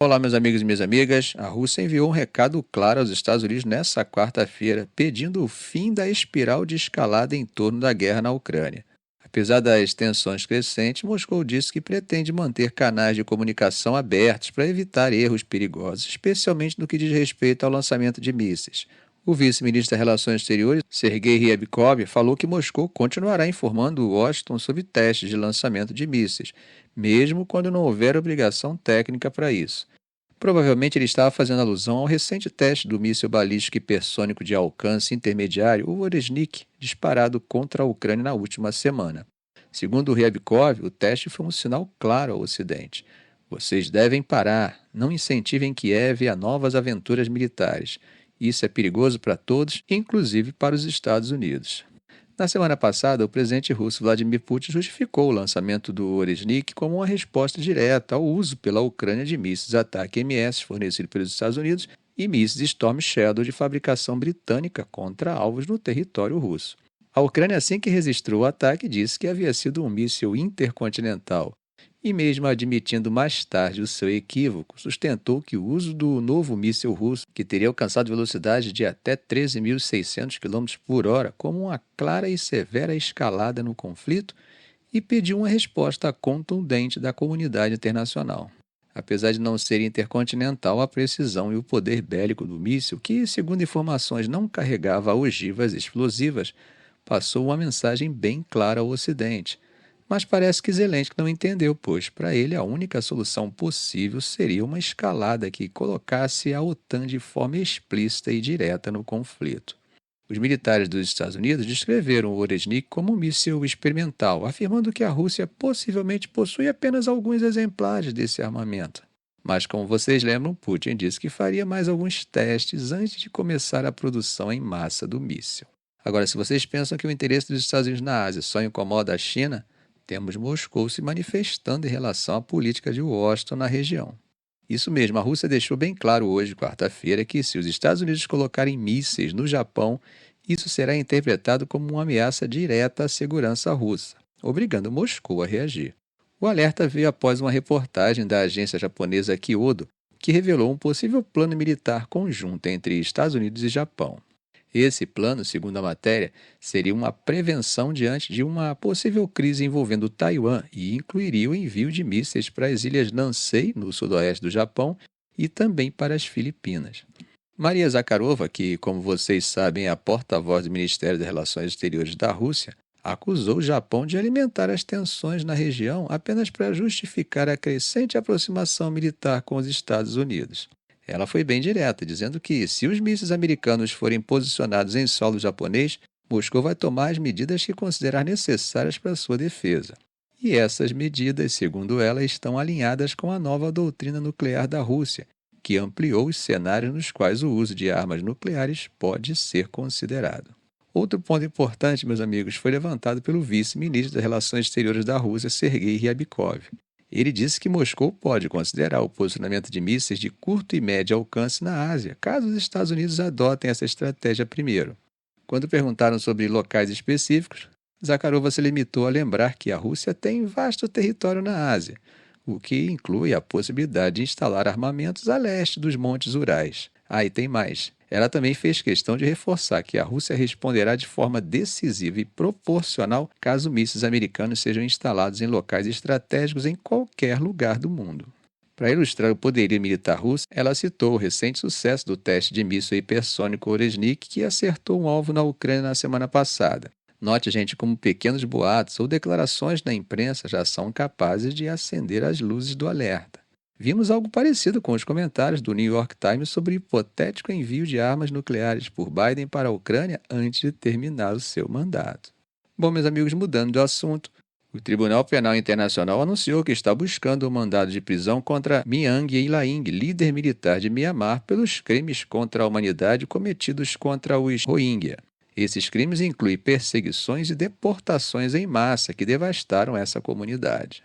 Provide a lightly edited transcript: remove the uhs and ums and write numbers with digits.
Olá, meus amigos e minhas amigas. A Rússia enviou um recado claro aos Estados Unidos nesta quarta-feira, pedindo o fim da espiral de escalada em torno da guerra na Ucrânia. Apesar das tensões crescentes, Moscou disse que pretende manter canais de comunicação abertos para evitar erros perigosos, especialmente no que diz respeito ao lançamento de mísseis. O vice-ministro das Relações Exteriores, Sergei Ryabkov, falou que Moscou continuará informando Washington sobre testes de lançamento de mísseis, mesmo quando não houver obrigação técnica para isso. Provavelmente ele estava fazendo alusão ao recente teste do míssil balístico hipersônico de alcance intermediário, o Oresnik, disparado contra a Ucrânia na última semana. Segundo o Ryabkov, o teste foi um sinal claro ao Ocidente. Vocês devem parar, não incentivem Kiev a novas aventuras militares. Isso é perigoso para todos, inclusive para os Estados Unidos. Na semana passada, o presidente russo Vladimir Putin justificou o lançamento do Oresnik como uma resposta direta ao uso pela Ucrânia de mísseis Ataque-MS fornecidos pelos Estados Unidos e mísseis Storm Shadow de fabricação britânica contra alvos no território russo. A Ucrânia, assim que registrou o ataque, disse que havia sido um míssil intercontinental e, mesmo admitindo mais tarde o seu equívoco, sustentou que o uso do novo míssil russo, que teria alcançado velocidade de até 13.600 km por hora, como uma clara e severa escalada no conflito, e pediu uma resposta contundente da comunidade internacional. Apesar de não ser intercontinental, a precisão e o poder bélico do míssil, que, segundo informações, não carregava ogivas explosivas, passou uma mensagem bem clara ao Ocidente. Mas parece que Zelensky não entendeu, pois para ele a única solução possível seria uma escalada que colocasse a OTAN de forma explícita e direta no conflito. Os militares dos Estados Unidos descreveram o Oresnik como um míssil experimental, afirmando que a Rússia possivelmente possui apenas alguns exemplares desse armamento. Mas, como vocês lembram, Putin disse que faria mais alguns testes antes de começar a produção em massa do míssil. Agora, se vocês pensam que o interesse dos Estados Unidos na Ásia só incomoda a China, temos Moscou se manifestando em relação à política de Washington na região. Isso mesmo, a Rússia deixou bem claro hoje, quarta-feira, que se os Estados Unidos colocarem mísseis no Japão, isso será interpretado como uma ameaça direta à segurança russa, obrigando Moscou a reagir. O alerta veio após uma reportagem da agência japonesa Kyodo, que revelou um possível plano militar conjunto entre Estados Unidos e Japão. Esse plano, segundo a matéria, seria uma prevenção diante de uma possível crise envolvendo Taiwan e incluiria o envio de mísseis para as ilhas Nansei, no sudoeste do Japão, e também para as Filipinas. Maria Zakharova, que, como vocês sabem, é a porta-voz do Ministério das Relações Exteriores da Rússia, acusou o Japão de alimentar as tensões na região apenas para justificar a crescente aproximação militar com os Estados Unidos. Ela foi bem direta, dizendo que, se os mísseis americanos forem posicionados em solo japonês, Moscou vai tomar as medidas que considerar necessárias para sua defesa. E essas medidas, segundo ela, estão alinhadas com a nova doutrina nuclear da Rússia, que ampliou os cenários nos quais o uso de armas nucleares pode ser considerado. Outro ponto importante, meus amigos, foi levantado pelo vice-ministro das Relações Exteriores da Rússia, Sergei Ryabkov. Ele disse que Moscou pode considerar o posicionamento de mísseis de curto e médio alcance na Ásia, caso os Estados Unidos adotem essa estratégia primeiro. Quando perguntaram sobre locais específicos, Zakharova se limitou a lembrar que a Rússia tem vasto território na Ásia, o que inclui a possibilidade de instalar armamentos a leste dos Montes Urais. E tem mais. Ela também fez questão de reforçar que a Rússia responderá de forma decisiva e proporcional caso mísseis americanos sejam instalados em locais estratégicos em qualquer lugar do mundo. Para ilustrar o poderio militar russo, ela citou o recente sucesso do teste de míssil hipersônico Oresnik, que acertou um alvo na Ucrânia na semana passada. Note, gente, como pequenos boatos ou declarações na imprensa já são capazes de acender as luzes do alerta. Vimos algo parecido com os comentários do New York Times sobre o hipotético envio de armas nucleares por Biden para a Ucrânia antes de terminar o seu mandato. Bom, meus amigos, mudando de assunto, o Tribunal Penal Internacional anunciou que está buscando um mandado de prisão contra Miang Aung, líder militar de Mianmar, pelos crimes contra a humanidade cometidos contra os Rohingya. Esses crimes incluem perseguições e deportações em massa que devastaram essa comunidade.